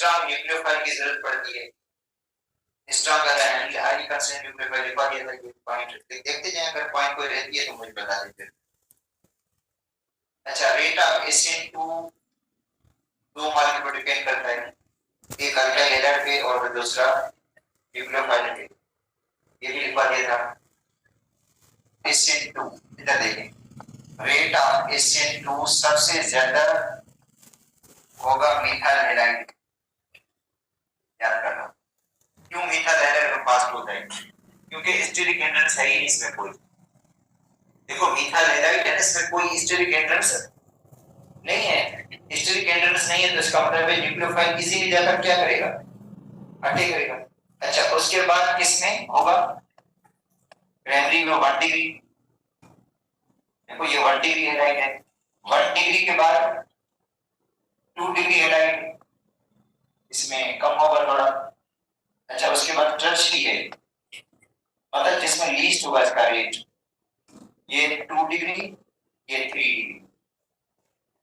Strong nucleophile की जरूरत पड़ती है। स्ट्रांग अगर हाईली कंसर्न न्यूक्लियोफाइल लिखा दिया था कि पॉइंट देखते जाएं, अगर पॉइंट कोई रहती है तो मुझे बता दीजिए। अच्छा, रेट ऑफ एसिड टू दो मार्कर पर डिपेंड करता है, एक अल्काइल हैलाइड पे और दूसरा न्यूक्लियोफाइल पे। ये भी लिखवा दिया था। एसिड टू इधर देखें, रेट ऑफ एसिड टू सबसे ज्यादा होगा मिथाइल हैलाइड। याद करना, क्यों मिथाइल हैलाइड फास्ट होता है? क्योंकि स्टीरिक हिंड्रेंस है ही नहीं इसमें कोई। देखो मिथाइल हैलाइड है ना, इसमें कोई स्टीरिक हिंड्रेंस नहीं है। स्टीरिक हिंड्रेंस नहीं है तो इसका मतलब है न्यूक्लियोफाइल इजीली जाकर क्या करेगा, अटैक करेगा। अच्छा, उसके बाद किसमें होगा? प्राइमरी में 1 डिग्री। देखो ये 1 डिग्री हैलाइड है, 1 डिग्री के बाद 2 डिग्री हैलाइड, इसमें कम होगा थोड़ा। अच्छा, उसके बाद टर्शरी है, मतलब जिसमें लीस्ट होगा इसका रेट, ये 2 डिग्री, ये 3 डिग्री।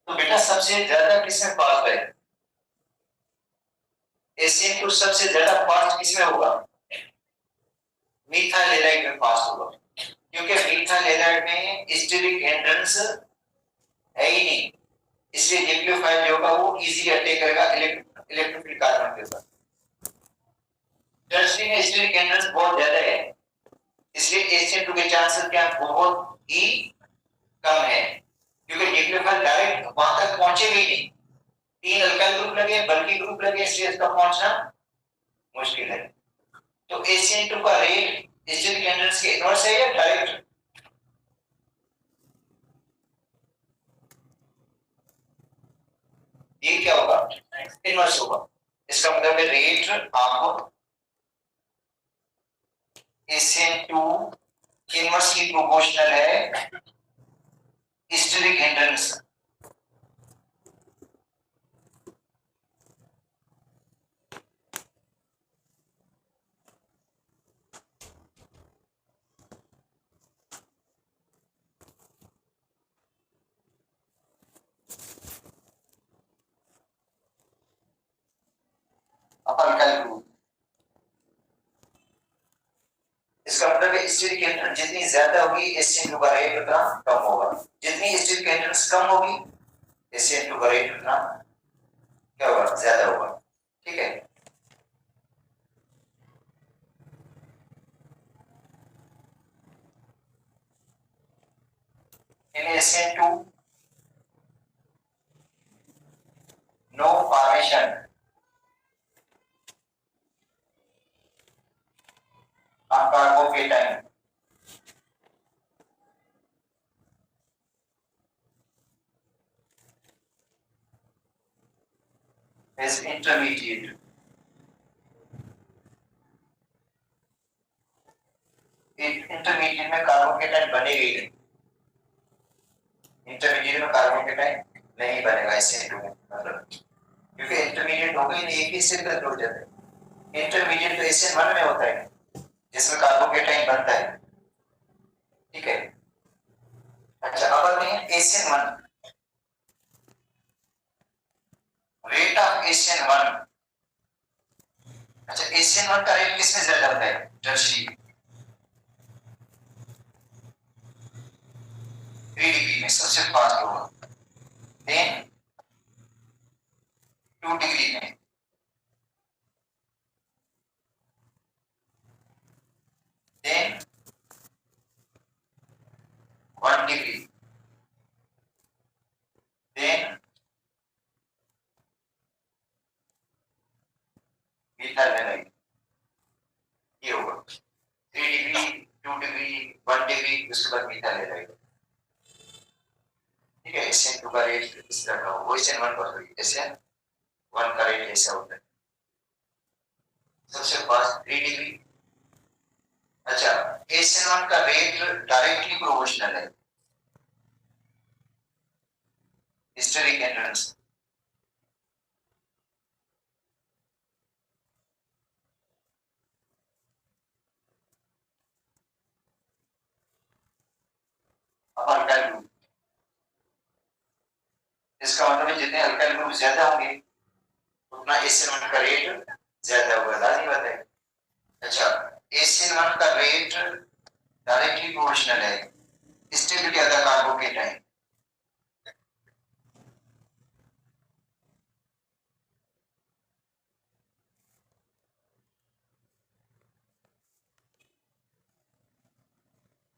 तो बेटा सबसे ज्यादा किसमें फास्ट है? एसिड सबसे ज्यादा फास्ट किसमें होगा? मिथाइल हैलाइड में फास्ट होगा, क्योंकि मिथाइल हैलाइड में स्टीरिक हिंड्रेंस है ही नहीं, इसलिए न्यूक्लियोफाइल जो होगा वो इजीली अटैक करेगा इलेक्ट्रोफिल कार्बन के ऊपर। टर्शरी में स्टीरिक हिंड्रेंस बहुत ज्यादा है, इसलिए एसिड के चांसेस क्या बहुत ही कम है, क्योंकि न्यूक्लियोफाइल डायरेक्ट वहां तक पहुंचे भी नहीं। 3 अल्काइल ग्रुप लगे, बल्कि ग्रुप लगे, इसलिए इसका पहुंचना मुश्किल है। तो ACN2 का रेट स्टीरिक हिंड्रेंस के इनवर्स है या डायरेक्ट? ये क्या होगा? इनवर्स होगा। इसका मतलब है रेट आपको ACN2 इनवर्सली प्रोपोर्शनल है स्टीरिक हिंड्रेंस। अल्काइल ग्रुप, इसका मतलब है स्टीरिक हिंड्रेंस जितनी ज्यादा होगी ACN2 का रेट उतना कम होगा, जितनी स्टीरिक हिंड्रेंस कम होगी ACN2 का रेट उतना क्या होगा, ज्यादा होगा। ठीक है, in ACN2 no formation of carbocation is intermediate। Intermediate में कार्बोकेटाइन बनेगी नहीं, इंटरमीडिएट में कार्बोकेटाइन नहीं बनेगा SN2 में, मतलब क्योंकि इंटरमीडिएट हो गई नहीं, एक ही सिंगल जुड़ जाते हैं। इंटरमीडिएट तो SN1 में होता है जिसमें कार्बोकेटाइन बनता है। ठीक है, अच्छा अब आते हैं SN1, रेट ऑफ SN1। अच्छा, SN1 का रेट किसमें ज्यादा होता है? टर्शरी 3 डिग्री में सबसे फास्ट होगा, देन 2 डिग्री में, then 1 degree, then methyl halide. ये होगा 3 डिग्री, 2 डिग्री, 1 डिग्री, उसके बाद मिथाइल हैलाइड। ठीक है, SN2 का रेट इस तरह का होगा, वो SN1 का सॉरी SN1 का रेट ऐसा होता है, सबसे फास्ट 3 डिग्री। अच्छा, SN1 का रेट डायरेक्टली प्रोपोर्शनल है स्टीरिक हिंड्रेंस। अब अल्काइल ग्रुप, इसका मतलब है जितने अल्काइल ग्रुप ज्यादा होंगे उतना SN1 का रेट ज्यादा होगा, जाहिर बात है। अच्छा, SN1 का रेट डायरेक्टली प्रोपोर्शनल है stability of the carbocation.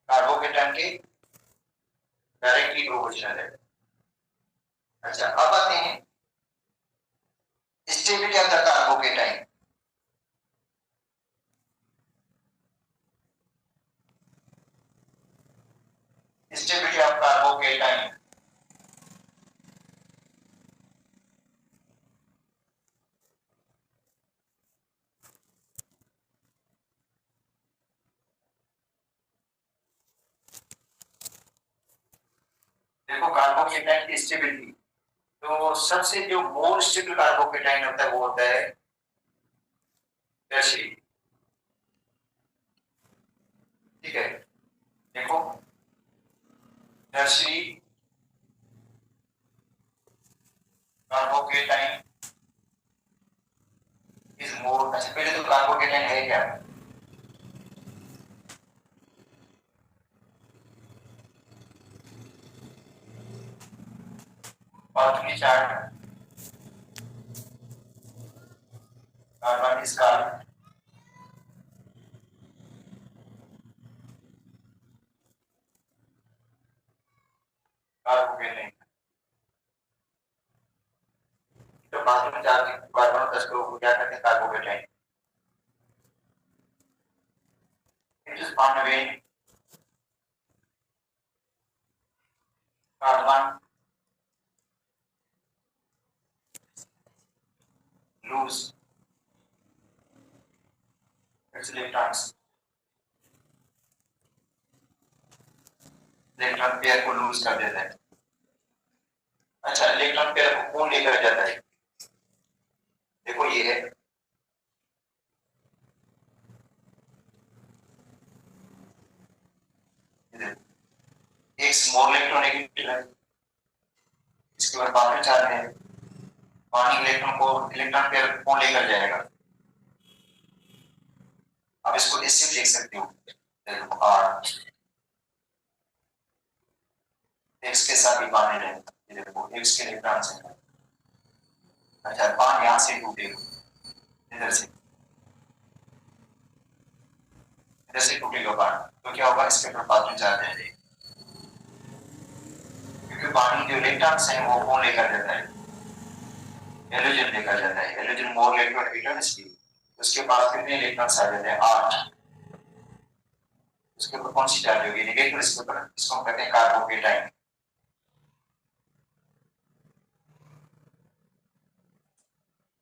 Carbocation के डायरेक्टली प्रोपोर्शनल है। अच्छा, अब आते हैं stability of the carbocation. Stability of carbocation, देखो कार्बोकेटाइन की स्टेबिलिटी, तो सबसे जो मोर स्टेबल कार्बोकेटाइन होता है वो होता है टर्शियरी। ठीक है, देखो टर्शियरी कार्बोकेटाइन इज मोर। अच्छा, पहले तो कार्बोकेटाइन है क्या? Organic chart carbon is carbon, carbocation तो बाद में जाके कार्बन का इसको क्या कहते हैं, carbocation. It is found when carbon lose its electrons, electron pair को लूज कर देता है। अच्छा, इलेक्ट्रॉन पेयर को कौन लेकर जाता है? देखो ये है एक स्मॉल इलेक्ट्रोनेगेटिव है, इसके बाद बाकी चार्ज है, पानी इलेक्ट्रॉन को इलेक्ट्रॉन पेयर कौन लेकर जाएगा? आप इसको इससे देख सकते हो, देखो आर एक्स के साथ भी बांधे रहेगा, ये देखो एक्स के इलेक्ट्रॉन से। अच्छा, बांध यहां से टूटेगा, इधर से टूटेगा बांध, तो क्या होगा, इसके ऊपर पॉजिटिव चार्ज रहेगा, क्योंकि पानी जो इलेक्ट्रॉन्स हैं वो कौन लेकर जाता है? हेलोजन लेकर जाता है। हेलोजन मोर इलेक्ट्रोनेगेटिव इसलिए उसके पास कितने इलेक्ट्रॉन्स आ जाते हैं? 8। उसके ऊपर कौन सी चार्ज होगी? नेगेटिव। इसके ऊपर, इसको हम कहते हैं कार्बोकेटाइन।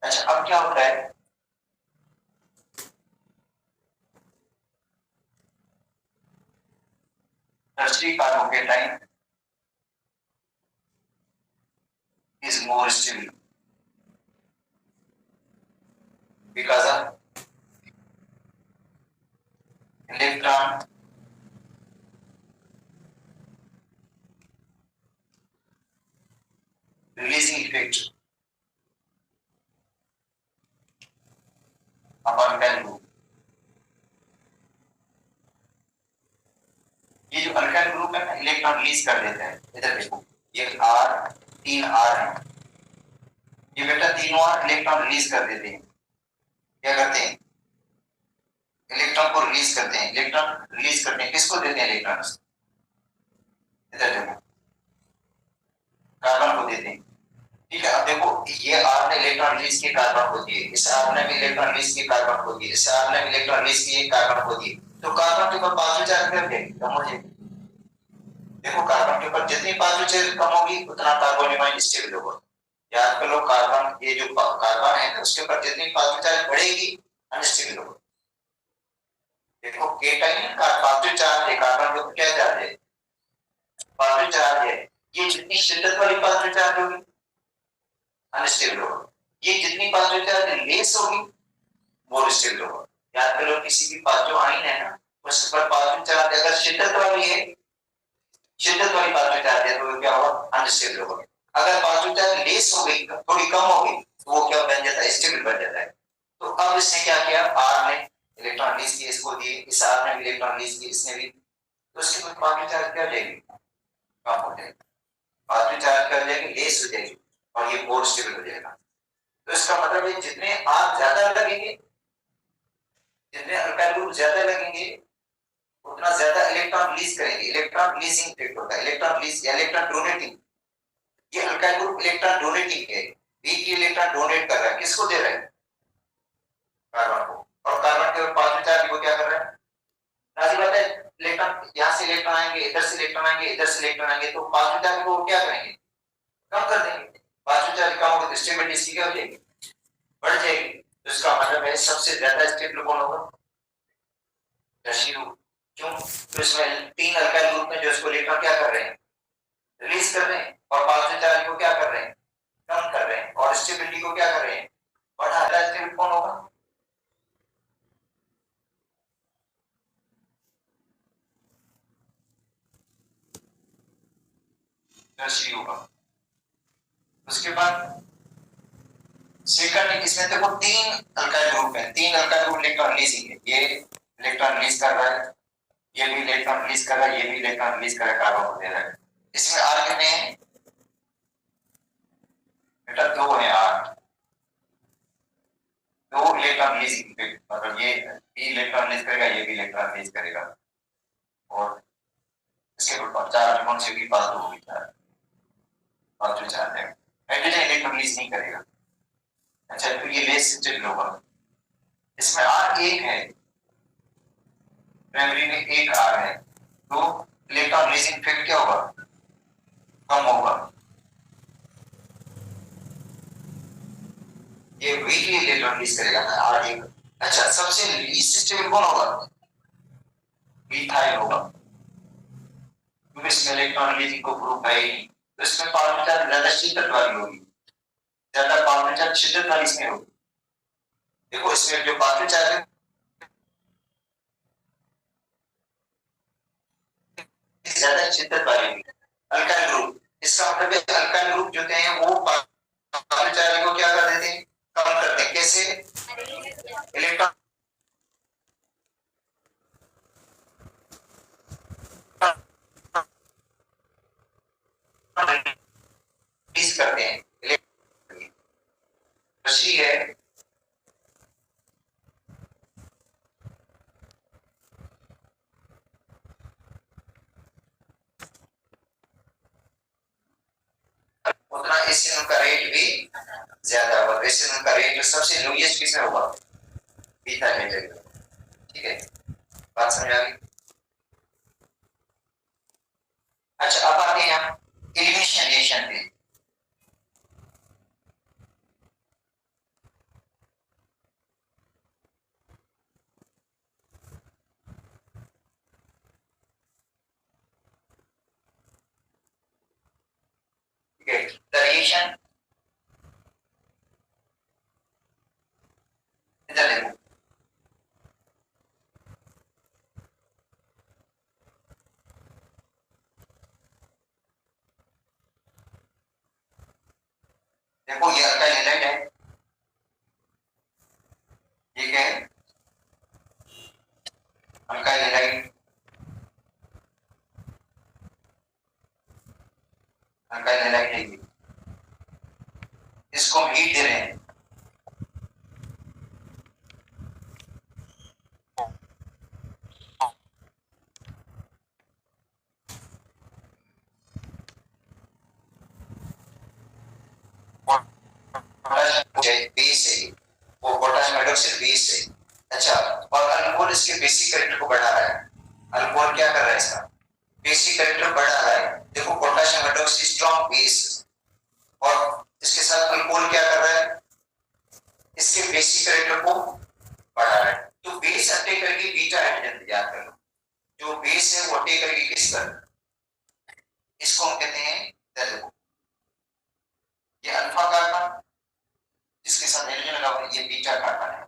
अच्छा, अब क्या होता है, tertiary carbocation is more stable because of electron releasing effect upon value। ये जो अल्काइल ग्रुप है ना, इलेक्ट्रॉन रिलीज कर देता है। इधर देखो, ये R 3 R है, ये बेटा तीनों R इलेक्ट्रॉन रिलीज कर देते हैं। क्या करते हैं? इलेक्ट्रॉन को रिलीज करते हैं। इलेक्ट्रॉन रिलीज करते हैं, किसको देते हैं इलेक्ट्रॉन? इधर देखो, कार्बन को देते हैं। ठीक है, अब देखो ये R ने इलेक्ट्रॉन रिलीज किए, कार्बन को दिए, इस R ने भी इलेक्ट्रॉन रिलीज किए, कार्बन को दिए, इस R ने भी इलेक्ट्रॉन रिलीज किए, कार्बन को दिए, तो कार्बन के ऊपर पॉजिटिव चार्ज कर दे कम हो जाएगी। देखो कार्बन के ऊपर जितनी पॉजिटिव चार्ज कम होगी उतना कार्बन इमाइन स्टेबल होगा। याद कर लो, कार्बन, ये जो कार्बन है उसके ऊपर जितनी पॉजिटिव चार्ज बढ़ेगी अनस्टेबल होगा। देखो केटाइन का पॉजिटिव चार्ज है, कार्बन के ऊपर क्या चार्ज है? पॉजिटिव चार्ज है। ये जितनी शिद्दत वाली पॉजिटिव चार्ज होगी अनस्टेबल होगा, ये जितनी पॉजिटिव चार्ज लेस होगी मोर स्टेबल होगा। याद करो, किसी भी पॉजिटिव आयन है ना, उस पर पॉजिटिव चार्ज अगर शिद्दत वाली है, शिद्दत वाली पॉजिटिव चार्ज है, तो क्या होगा? अनस्टेबल होगा। अगर पॉजिटिव चार्ज लेस हो गई, थोड़ी कम हो गई, तो वो क्या बन जाता है, स्टेबल बन जाता है। तो अब इसने क्या किया, आर ने इलेक्ट्रॉन रिलीज किए, इसको दिए, इस आर ने भी इलेक्ट्रॉन रिलीज किए, इसने भी, तो इसके बाद पॉजिटिव चार्ज क्या हो जाएगी, कम हो जाएगी, पॉजिटिव चार्ज क्या हो जाएगी, लेस हो जाएगी, और ये मोर स्टेबल हो जाएगा। तो इसका मतलब है जितने आर ज्यादा लगेंगे, जितने अल्काइल ग्रुप ज्यादा लगेंगे, उतना ज्यादा इलेक्ट्रॉन रिलीज करेंगे। इलेक्ट्रॉन रिलीजिंग इफेक्ट होता है, इलेक्ट्रॉन रिलीज या इलेक्ट्रॉन डोनेटिंग। ये अल्काइल ग्रुप इलेक्ट्रॉन डोनेटिंग है, वीक इलेक्ट्रॉन डोनेट कर रहा है, किसको दे रहा है, कार्बन को, और कार्बन के पॉजिटिव चार्ज को क्या कर रहा है, राजी बात है, इलेक्ट्रॉन यहां से इलेक्ट्रॉन आएंगे, इधर से इलेक्ट्रॉन आएंगे, इधर से इलेक्ट्रॉन आएंगे, तो पॉजिटिव चार्ज को क्या करेंगे, कम कर देंगे। पॉजिटिव चार्ज कम होगा तो स्टेबिलिटी क्या हो जाएगी, बढ़ जाएगी। तो इसका मतलब है सबसे ज्यादा स्टेबल कौन होगा, रेसिड्यू। क्यों, तो इसमें तीन अल्काइल ग्रुप में जो इसको इलेक्ट्रॉन क्या कर रहे हैं, रिलीज कर रहे हैं, और पॉजिटिव चार्ज को क्या कर रहे हैं, कम कर रहे हैं, और स्टेबिलिटी को क्या कर रहे हैं, बढ़ा रहे हैं। स्टेबल कौन होगा, रेसिड्यू होगा। उसके बाद सेकंड, इसमें देखो तीन अल्काइल ग्रुप है, तीन अल्काइल ग्रुप इलेक्ट्रॉन रिलीजिंग है, ये इलेक्ट्रॉन रिलीज कर रहा है, ये भी इलेक्ट्रॉन रिलीज कर रहा है, ये भी इलेक्ट्रॉन रिलीज कर रहा है, कार्बन को दे रहा है। इसमें आर कितने हैं बेटा, दो है आर, दो इलेक्ट्रॉन रिलीजिंग, मतलब ये भी इलेक्ट्रॉन रिलीज करेगा, ये भी इलेक्ट्रॉन रिलीज करेगा, और इसके ऊपर चार्ज कौन से भी फालतू होगी, फालतू चार्ज है, हाइड्रोजन इलेक्ट्रॉन रिलीज नहीं करेगा। अच्छा, तो ये लेस स्टेबल होगा। इसमें आर एक है, प्राइमरी में एक आर है, तो इलेक्ट्रॉन रिलीजिंग इफेक्ट क्या होगा, कम होगा, ये वीकली इलेक्ट्रॉन रिलीज करेगा ना आर एक। अच्छा, सबसे लीस्ट स्टेबल कौन होगा, मिथाइल होगा, क्योंकि इसमें इलेक्ट्रॉन रिलीजिंग को ग्रुप है ही नहीं, तो इसमें पावर चार्ज ज्यादा शिद्दत वाली होगी, ज्यादा पावर चार्ज शिद्दत वाली इसमें होगी। देखो इसमें जो पावर चार्ज है ज्यादा शिद्दत वाली होगी, अल्काइल ग्रुप, इसका मतलब है अल्काइल ग्रुप जो हैं वो पावर चार्ज को क्या कर देते हैं, कम करते हैं, कैसे, इलेक्ट्रॉन रिलीज करते हैं, है। उतना इससे उनका रेट भी ज्यादा होगा, वैसे उनका रेट सबसे लोएस्ट किसमें होगा, बीटा हेड्रोजन। ठीक है, बात समझ आ गई। अच्छा, अब आते हैं हम एलिमिनेशन रिएक्शन पे। ठीक है, द रिएक्शन, इधर देखो, देखो ये अल्काइल हैलाइड है, ये क्या है, अल्काइल हैलाइड, अल्काइल हैलाइड है ये, इसको हम हीट दे रहे हैं, बेस है, वो पोटेशियम हाइड्रोक्साइड बेस है। अच्छा, और अल्कोहल इसके बेसिक कैरेक्टर को बढ़ा रहा है, अल्कोहल क्या कर रहा है, इसका बेसिक कैरेक्टर बढ़ा रहा है। देखो पोटेशियम हाइड्रोक्साइड स्ट्रॉन्ग बेस, और इसके साथ अल्कोहल क्या कर रहा है, इसके बेसिक कैरेक्टर को बढ़ा रहा है। तो बेस अटैक करके बीटा हाइड्रोजन तैयार कर लो, जो बेस है वो अटैक करके किस पर, इसको हम कहते हैं, देखो ये अल्फा कार्बन, जिसके साथ हाइड्रोजन लगा हुआ है, ये बीटा कार्बन है।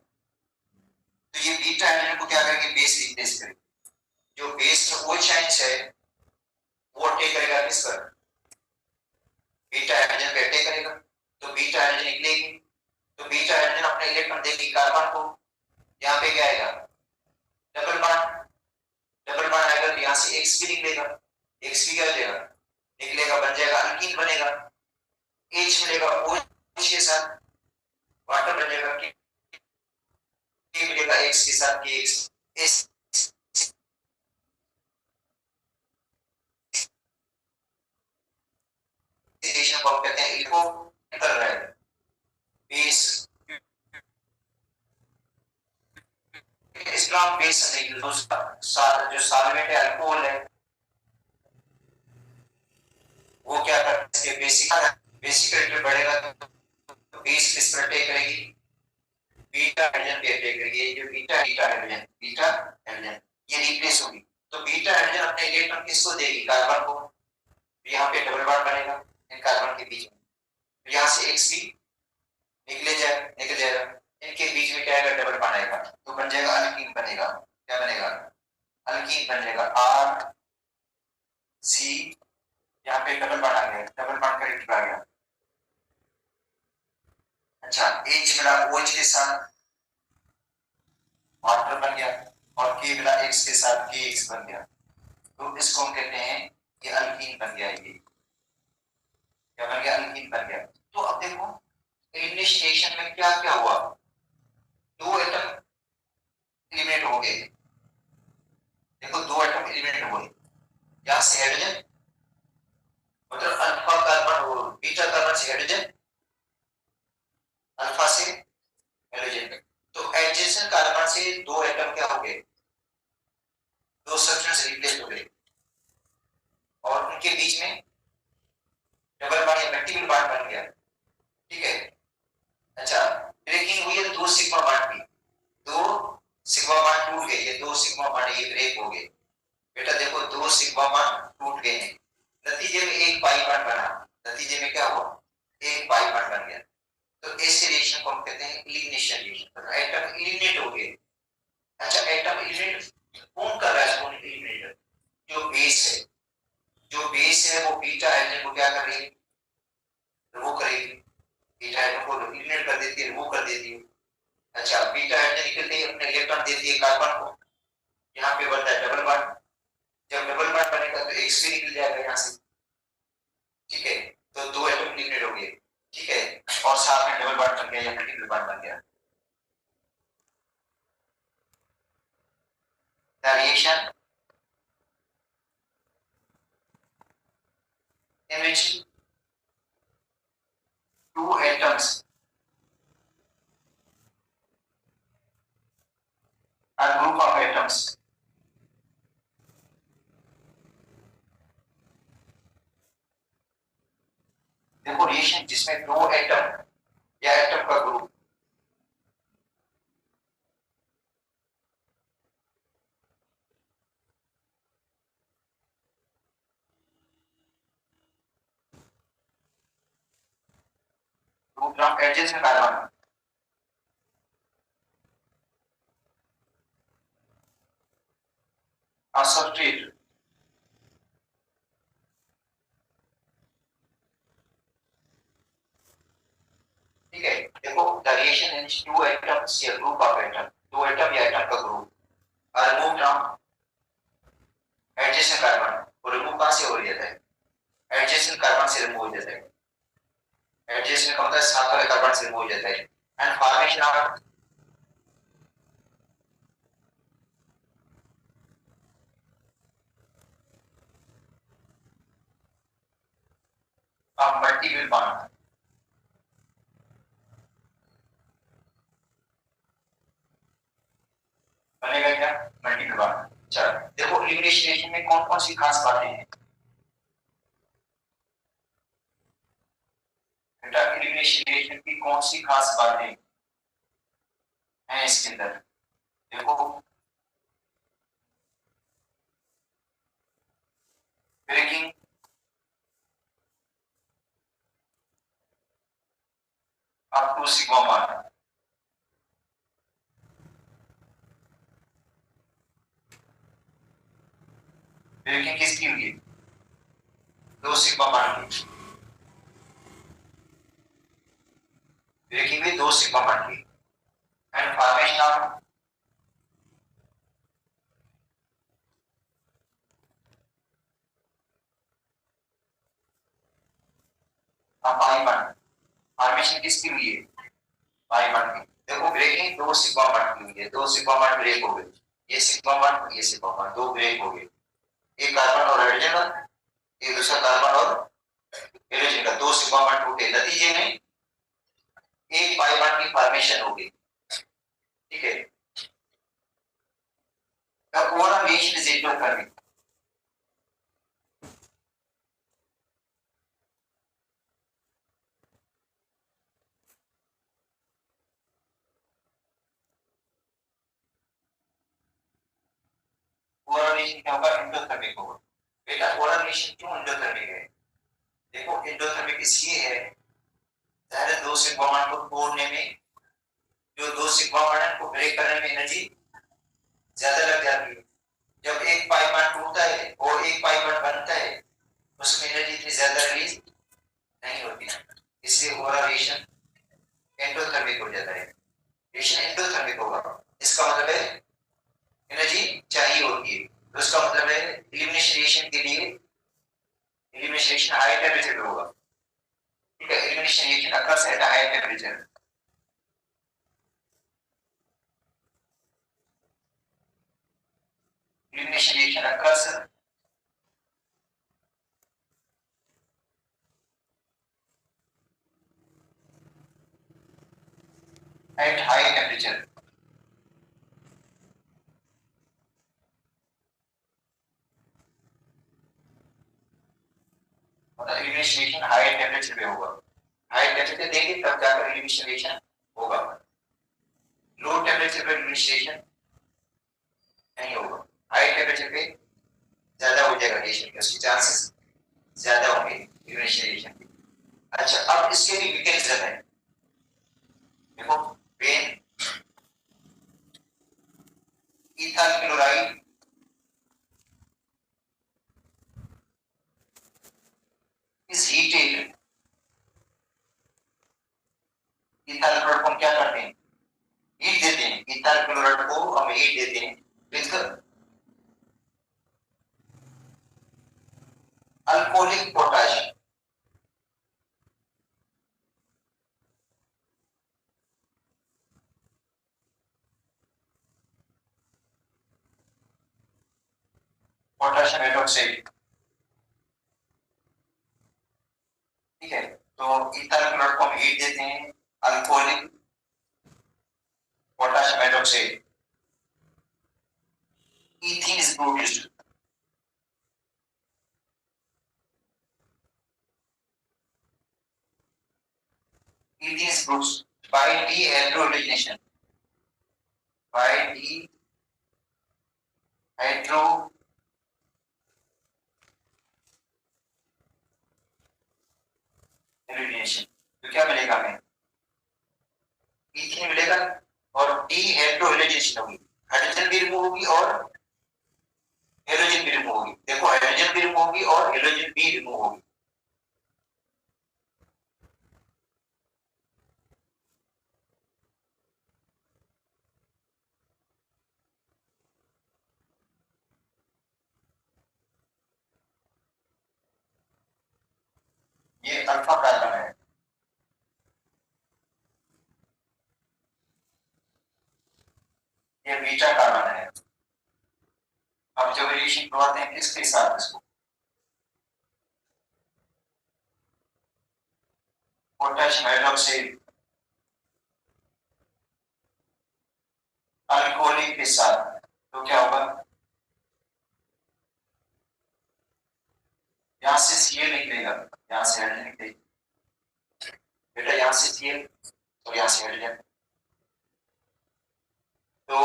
तो ये बीटा हाइड्रोजन को क्या करेंगे, बेस रिप्लेस करेंगे, जो बेस O चार्ज है वो अटैक करेगा किस पर, बीटा हाइड्रोजन पे अटैक करेगा, तो बीटा हाइड्रोजन निकलेगी, अपना इलेक्ट्रॉन देगी कार्बन को, यहाँ पे क्या आएगा डबल बॉन्ड, डबल बॉन्ड आएगा तो यहाँ से एक्स भी निकलेगा, एक्स भी क्या हो जाएगा निकलेगा, बन जाएगा अल्कीन बनेगा, एच मिलेगा OH के साथ, वाटर बन जाएगा के मिलेगा एक्स के साथ के एक्स, इस सिचुएशन को हम कहते हैं इलेक्ट्रो कर रहा है बेस, स्ट्रॉन्ग बेस नहीं जो सॉल्वेंट है अल्कोहल है वो क्या करता है इसके बेसिक रेट बढ़ेगा तो बेस किस पर अटैक करेगी, बीटा हाइड्रोजन पे अटैक करेगी, ये जो बीटा हाइड्रोजन ये रिप्लेस होगी, तो बीटा हाइड्रोजन अपने इलेक्ट्रॉन किसको देगी कार्बन को, यहाँ पे डबल बॉन्ड बनेगा इन कार्बन के बीच में, तो यहाँ से एक्स भी निकल जाएगा, इनके बीच में क्या आएगा डबल बॉन्ड आएगा, तो बन जाएगा अल्कीन बनेगा, क्या बनेगा अल्कीन बन जाएगा आर सी, यहाँ पे डबल बॉन्ड आ गया, डबल बॉन्ड करेक्ट आ गया, अच्छा H मिला OH के साथ वाटर बन गया और K मिला X के साथ KX बन गया, तो इसको हम कहते हैं कि अल्कीन बन गया, ये क्या बन गया अल्कीन बन गया। तो अब देखो एलिमिनेशन रिएक्शन में क्या क्या हुआ, दो एटम एलिमिनेट हो गए, देखो दो एटम एलिमिनेट हो गए, यहां से हाइड्रोजन मतलब अल्फा कार्बन और बीटा कार्बन से हाइड्रोजन, अल्फा से हाइड्रोजन, तो एडजेसेंट कार्बन से दो एटम क्या हो गए, दो सब्सटेंस रिप्लेस हो गए और उनके बीच में डबल बॉन्ड या मल्टीपल बॉन्ड बन गया, ठीक है, अच्छा ब्रेकिंग हुई है दो सिग्मा बॉन्ड की, दो सिग्मा बॉन्ड टूट गए, ये दो सिग्मा बॉन्ड ये ब्रेक हो गए, बेटा देखो दो सिग्मा बॉन्ड टूट गए हैं, नतीजे में एक पाई बॉन्ड बना, नतीजे में क्या हुआ एक पाई बॉन्ड बन गया, तो ऐसे रिएक्शन को हम कहते हैं एलिमिनेशन रिएक्शन, तो एटम एलिमिनेट हो गए, अच्छा एटम एलिमिनेट कौन कर रहा है इसको एलिमिनेट, जो बेस है, जो बेस है वो बीटा हाइड्रोजन को क्या कर रही है रिमूव करेगी, बीटा हाइड्रोजन को एलिमिनेट कर देती है, रिमूव कर देती है, अच्छा बीटा हाइड्रोजन निकलते ही अपने इलेक्ट्रॉन देती है कार्बन को, यहाँ पे बनता है डबल बॉन्ड, जब डबल बॉन्ड बनेगा तो एक्स भी निकल जाएगा यहाँ से, ठीक है, तो दो एटम एलिमिनेट हो गए, ठीक है, और साथ में डबल बॉन्ड बन गया या मल्टीपल बॉन्ड बन गया, the reaction in which two atoms or group of atoms देखो रिएक्शन जिसमें दो एटम या एटम का ग्रुप ग्रुप नाम एडजेसेंट कार्बन और सब्सट्रेट, ठीक है, देखो the reaction in two atoms या ग्रुप ऑफ एटम, दो एटम या एटम का ग्रुप और रिमूव नाम एडजेसेंट कार्बन, और रिमूव कहां से हो जाता है एडजेसेंट कार्बन से रिमूव हो जाता है, एडजेसेंट का मतलब साथ वाले कार्बन से रिमूव हो जाता है, and formation of multiple bond, बनेगा क्या मल्टीपल बॉन्ड, चलो देखो एलिमिनेशन रिएक्शन में कौन कौन सी खास बातें हैं, बेटा एलिमिनेशन रिएक्शन की कौन सी खास बातें हैं इसके अंदर, देखो breaking up to sigma bond, breaking किसकी हुई है दो सिग्मा बॉन्ड की, ब्रेकिंग भी दो सिग्मा बॉन्ड की, and formation of pi bond, formation किसकी हुई है? पाई बॉन्ड की। देखो ब्रेकिंग दो सिग्मा बॉन्ड की हुई है, दो सिग्मा बॉन्ड ब्रेक हो गए, ये सिग्मा बॉन्ड ये सिग्मा बॉन्ड दो ब्रेक हो गए, एक कार्बन और हाइड्रोजन का, ये दूसरा कार्बन और हाइड्रोजन का, दो सिग्मा बॉन्ड टूटे, नतीजे में एक पाई बॉन्ड की फॉर्मेशन हो गई। ठीक है, अब कोऑर्डिनेशन इज इक्वल करनी, कोऑर्डिनेशन क्या होगा? एंडोथर्मिक होगा। बेटा कोऑर्डिनेशन क्यों एंडोथर्मिक है? देखो एंडोथर्मिक इसलिए है, पहले दो सिग्मा बॉन्ड को तोड़ने में, जो दो सिग्मा बॉन्ड को ब्रेक करने में एनर्जी ज्यादा लग जाती है। जब एक पाई बॉन्ड टूटता है और एक पाई बॉन्ड बनता है, उसमें एनर्जी इतनी ज्यादा रिलीज नहीं होती, इसलिए ओवरऑल रिएक्शन एंडोथर्मिक हो जाता है। रिएक्शन एंडोथर्मिक होगा, इसका मतलब है एनर्जी चाहिए होती है, तो इसका मतलब है एलिमिनेशन रिएक्शन के लिए एलिमिनेशन रिएक्शन हाई टेंपरेचर पे होगा। ठीक है, elimination reaction occurs at high temperature. Elimination reaction occurs at high temperature. मतलब एलिमिनेशन रिएक्शन हाई टेंपरेचर पे होगा, हाई टेंपरेचर देंगे तब जाकर एलिमिनेशन रिएक्शन होगा, लो टेंपरेचर पे एलिमिनेशन रिएक्शन नहीं होगा। हाई टेंपरेचर पे ज्यादा हो जाएगा रिएक्शन के, उसके चांसेस ज्यादा होंगे एलिमिनेशन रिएक्शन के। अच्छा, अब इसके भी मैकेनिज्म है, देखो when ethyl chloride is heated, ethyl chloride को हम क्या करते हैं? हीट देते हैं, इथाइल क्लोराइड को हम हीट देते हैं with alcoholic potash, potassium hydroxide. ठीक है, तो इथाइल क्लोराइड को हम हीट देते हैं alcoholic potassium hydroxide, ethene is produced, ethene is produced by dehydrogenation, by dehydrogenation। तो क्या मिलेगा हमें? ethene मिलेगा और dehydrogenation होगी, हाइड्रोजन भी रिमूव होगी और हाइड्रोजन भी रिमूव होगी। देखो हाइड्रोजन भी रिमूव होगी और हाइड्रोजन भी रिमूव होगी। ये अल्फा कार्बन है, ये बीटा कार्बन है। अब जब रिएक्शन करवाते हैं किसके साथ, इसको पोटेशियम हाइड्रोक्साइड अल्कोहलिक के साथ, तो क्या होगा? यहां से Cl निकलेगा, यहां से हाइड्रोजन निकलेगा, बेटा यहां से Cl और यहां से हाइड्रोजन, तो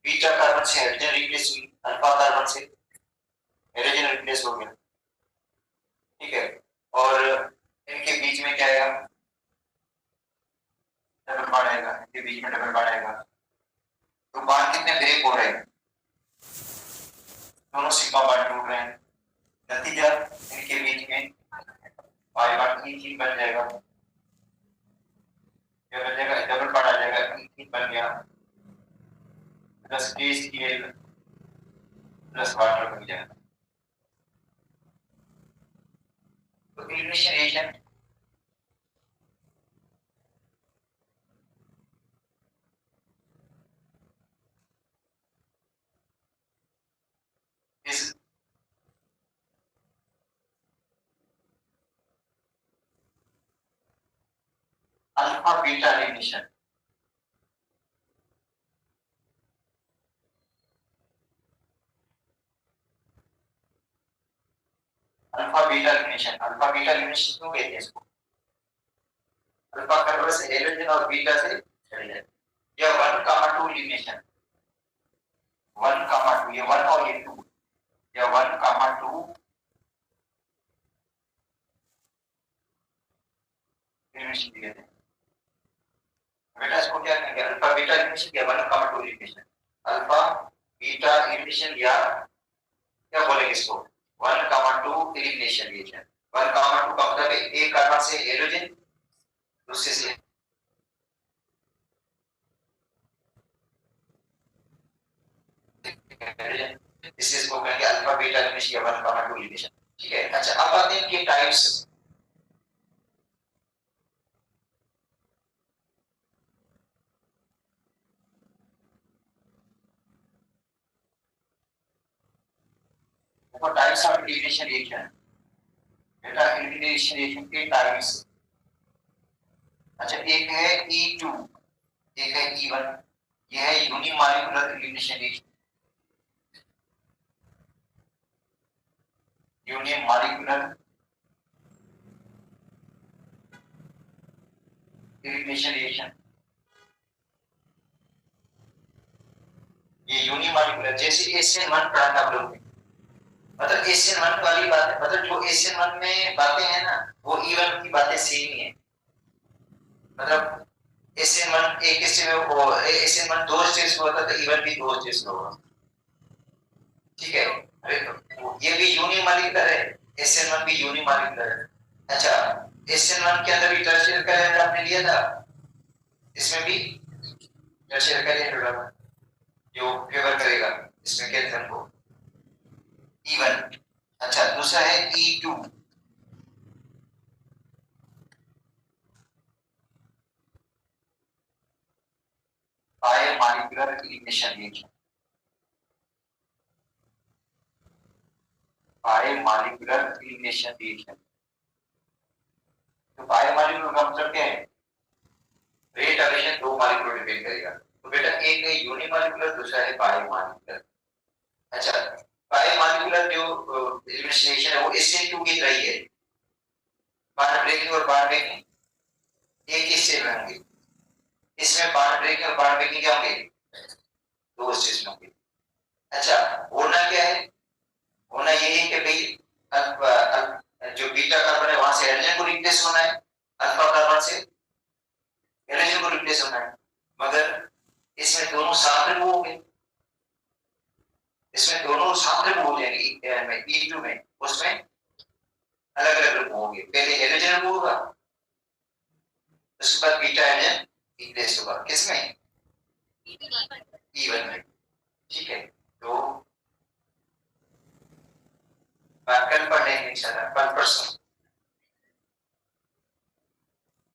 बीटा कार्बन से हाइड्रोजन रिप्लेस हुई, अल्फा कार्बन से हाइड्रोजन रिप्लेस हो गया। ठीक है, और इनके बीच में क्या आएगा? डबल बॉन्ड आएगा, इनके बीच में डबल बॉन्ड आएगा, तो बॉन्ड कितने ब्रेक हो रहे हैं? दोनों सिग्मा बॉन्ड टूट रहे हैं, नतीजा इनके बीच में पाई बॉन्ड ईथीन बन जाएगा, क्या बन जाएगा? डबल बॉन्ड आ जाएगा, ईथीन बन गया। प्लस KCl प्लस वाटर बन जाएगा। तो elimination reaction is alpha beta elimination. Alpha beta elimination, alpha beta elimination क्यों कहते हैं इसको? अल्फा कार्बन से हेलोजन और बीटा से हेलोजन। यह 1,2 एलिमिनेशन, 1,2, ये 1 और ये 2, या 1,2 एलिमिनेशन दिए थे। बेटा इसको क्या कहेंगे? अल्फा बीटा एलिमिनेशन या 1,2 एलिमिनेशन। अल्फा बीटा एलिमिनेशन या क्या बोलेंगे इसको? 1,2 एलिमिनेशन रिएक्शन। 1,2 का मतलब है एक कार्बन से हेलोजन, दूसरे से हेलोजन, इसको कहेंगे अल्फा बीटा एलिमिनेशन या 1,2 एलिमिनेशन। ठीक है। अच्छा, अब आते हैं इनके types. Types of elimination reaction. बेटा एलिमिनेशन रिएक्शन के टाइप्स, अच्छा एक है E2, एक है E1। यह है unimolecular elimination reaction, unimolecular elimination reaction. ये यूनिमॉलिक्यूलर, जैसे SN1 पढ़ा था आप लोगों ने, मतलब SN1 वाली बात, मतलब जो SN1 में बातें हैं ना, वो E1 की बातें सेम ही है। मतलब SN1 एक स्टेज में, वो SN1 दो स्टेज में होता है, तो E1 भी दो स्टेज में होगा। ठीक है। अरे ये भी यूनिमॉलिक्यूलर है, SN1 भी यूनिमॉलिक्यूलर है। अच्छा, SN1 के अंदर भी टर्शियर का एलिमेंट आपने लिया था, इसमें भी टर्शियर का एलिमेंट होगा जो फेवर करेगा इसमें कैल्शियम को, E1। अच्छा, दूसरा है E2। Biomolecular elimination reaction, biomolecular elimination reaction. तो बायोमॉलिक्यूलर का मतलब क्या है? रेट ऑफ रिएक्शन दो मॉलिक्यूल डिपेंड करेगा। तो बेटा एक है यूनिमॉलिक्यूलर, दूसरा है बायोमॉलिक्यूलर। अच्छा, बायोमॉलिक्यूलर जो एलिमिनेशन रिएक्शन है वो SN2 की तरह ही है। बॉन्ड ब्रेकिंग और बॉन्ड मेकिंग एक ही स्टेज में होंगे। इसमें बॉन्ड ब्रेकिंग और बॉन्ड मेकिंग क्या होंगे? दो स्टेज में होंगे। अच्छा, होना क्या है? होना यही है कि भाई जो बीटा कार्बन है वहां से हाइड्रोजन को रिप्लेस होना है, अल्फा कार्बन से हाइड्रोजन को रिप्लेस होना है। मगर इसमें दोनों साथ में मूव होंगे, इसमें दोनों साथ में मूव हो जाएंगे। E2 में उसमें अलग अलग ग्रुप होंगे। पहले हाइड्रोजन मूव होगा, उसके बाद बीटा हाइड्रोजन रिप्लेस होगा। किसमें? E1 में। ठीक है। तो कल पढ़ेंगे इंशाल्लाह, कल परसों।